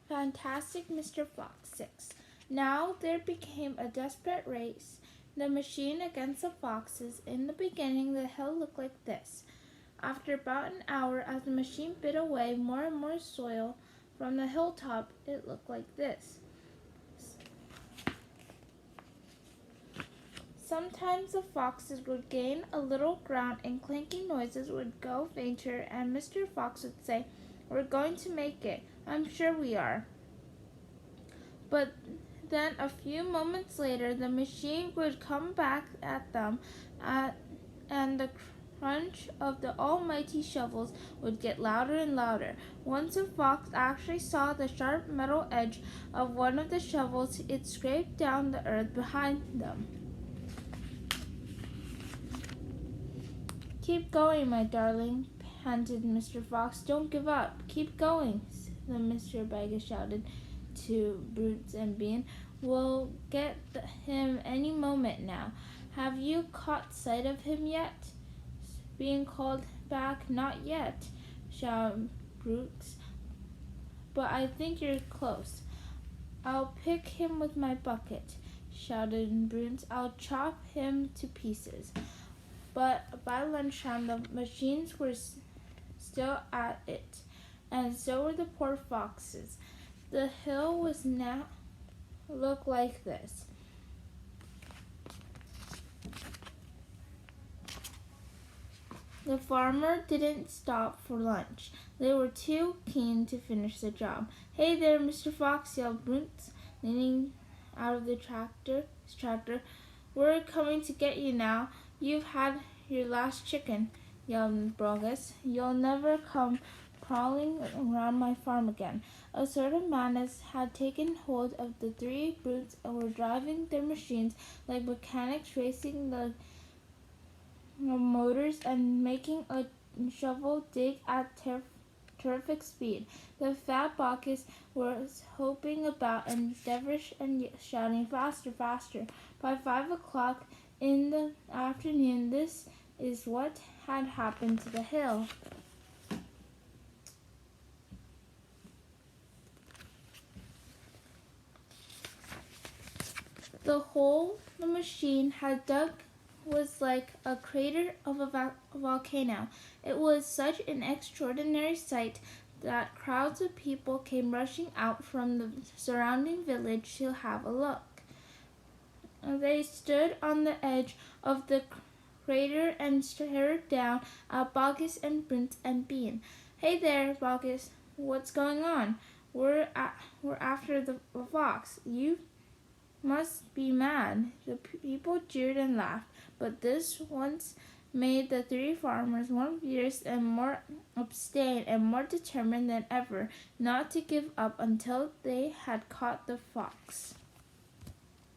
Fantastic Mr. Fox 6. Now there became a desperate race, the machine against the foxes. In the beginning, the hill looked like this. After about an hour, as the machine bit away more and more soil from the hilltop, it looked like this. Sometimes the foxes would gain a little ground and clanking noises would go fainter, and Mr. Fox would say, "We're going to make it. I'm sure we are." But then a few moments later, the machine would come back at them, and the crunch of the almighty shovels would get louder and louder. Once a fox actually saw the sharp metal edge of one of the shovels. It scraped down the earth behind them. "Keep going, my darling," panted Mr. Fox. "Don't give up. Keep going," Mr. Baggins shouted to Boots and Bean. "We'll get him any moment now. Have you caught sight of him yet?" Bean called back. "Not yet," shouted Boots, "but I think you're close." "I'll pick him with my bucket," shouted Boots. "I'll chop him to pieces." But by lunchtime, the machines were still at it, and so were the poor foxes. The hill was now looked like this. The farmer didn't stop for lunch. They were too keen to finish the job. "Hey there, Mr. Fox," yelled Boots, leaning out of the tractor. "We're coming to get you now. You've had your last chicken," yelled Bogus. "You'll never come prowling around my farm again." A sort of madness had taken hold of the three brutes and were driving their machines like mechanics, racing the motors and making a shovel dig at terrific speed. The fat Bacchus was hopping about and devilish and shouting, "Faster, faster!" By 5 o'clock in the afternoon, this is what had happened to the hill. The hole the machine had dug was like a crater of a volcano. It was such an extraordinary sight that crowds of people came rushing out from the surrounding village to have a look. They stood on the edge of the crater and stared down at Bacchus and Boots and Bean. "Hey there, Bacchus, what's going on?" We're after the fox. You must be mad." The people jeered and laughed, but this once made the three farmers more fierce and more obstinate and more determined than ever not to give up until they had caught the fox.